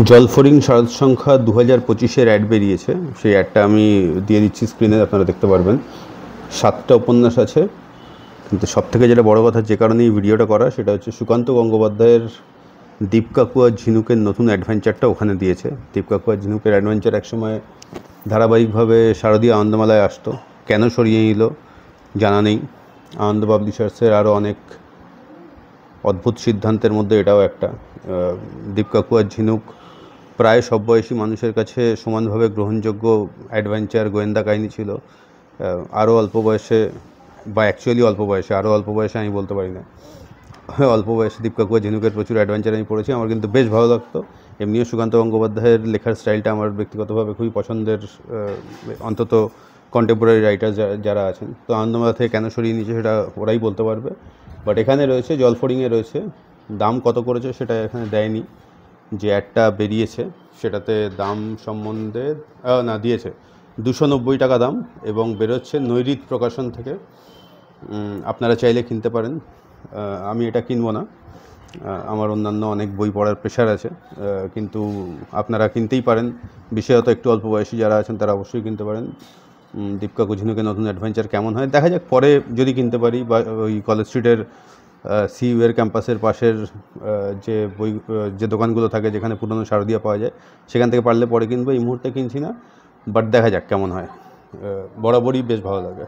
জলফড়িং শারদ সংখ্যা 2025-এর অ্যাড বেরিয়েছে। সেই অ্যাডটা আমি দিয়ে দিচ্ছি স্ক্রিনে, আপনারা দেখতে পারবেন। 7টা উপন্যাস আছে, কিন্তু সবথেকে যেটা বড় কথা, যে কারণে এই ভিডিওটা করা, সেটা হচ্ছে সুকান্ত গঙ্গোপাধ্যায়ের দীপ কাকু আর ঝিনুকের নতুন অ্যাডভেঞ্চারটা ওখানে দিয়েছে। দীপ কাকু আর ঝিনুকের অ্যাডভেঞ্চার একসময় ধারাবাহিকভাবে শারদীয় আনন্দমেলায় আসতো, কেন সরিয়ে নিল জানা নেই। আনন্দ পাবলিশার্সের আরও অনেক অদ্ভুত সিদ্ধান্তের মধ্যে এটাও একটা। দীপ কাকু আর ঝিনুক প্রায় সব বয়সী মানুষের কাছে সমানভাবে গ্রহণযোগ্য অ্যাডভেঞ্চার গোয়েন্দা কাহিনী ছিল। আরও অল্প বয়সে, বা অ্যাকচুয়ালি অল্প বয়সে, আরও অল্প বয়সে আমি বলতে পারি না, অল্প বয়সে দীপ কাকু আর ঝিনুকের প্রচুর অ্যাডভেঞ্চার আমি পড়েছি, আমার কিন্তু বেশ ভালো লাগতো। এমনিও সুকান্ত গঙ্গোপাধ্যায়ের লেখার স্টাইলটা আমার ব্যক্তিগতভাবে খুবই পছন্দের, অন্তত কন্টেম্পোরারি রাইটার যারা আছেন। তো আনন্দমেলা থেকে কেন সরিয়ে নিয়েছে সেটা ওরাই বলতে পারবে। বাট এখানে রয়েছে, জলফড়িংয়ে রয়েছে। দাম কত করেছে সেটা এখানে দেয়নি, যে অ্যাডটা বেরিয়েছে সেটাতে দাম সম্বন্ধে না দিয়েছে 290 টাকা দাম, এবং বেরোচ্ছে নৈরিত প্রকাশন থেকে। আপনারা চাইলে কিনতে পারেন। আমি এটা কিনবো না, আমার অন্যান্য অনেক বই পড়ার প্রেশার আছে, কিন্তু আপনারা কিনতেই পারেন। বিশেষত একটু অল্প বয়সী যারা আছেন তারা অবশ্যই কিনতে পারেন। দীপ কাকু ঝিনুকের নতুন অ্যাডভেঞ্চার কেমন হয় দেখা যাক, পরে যদি কিনতে পারি, বা ওই কলেজ স্ট্রিটের সিইউয়ের ক্যাম্পাসের পাশের যে দোকানগুলো থাকে যেখানে পুরনো শারদীয়া পাওয়া যায়, সেখান থেকে পারলে পরে কিনবো। এই মুহূর্তে কিনছি না, বাট দেখা যাক কেমন হয়। বরাবরই বেশ ভালো লাগে।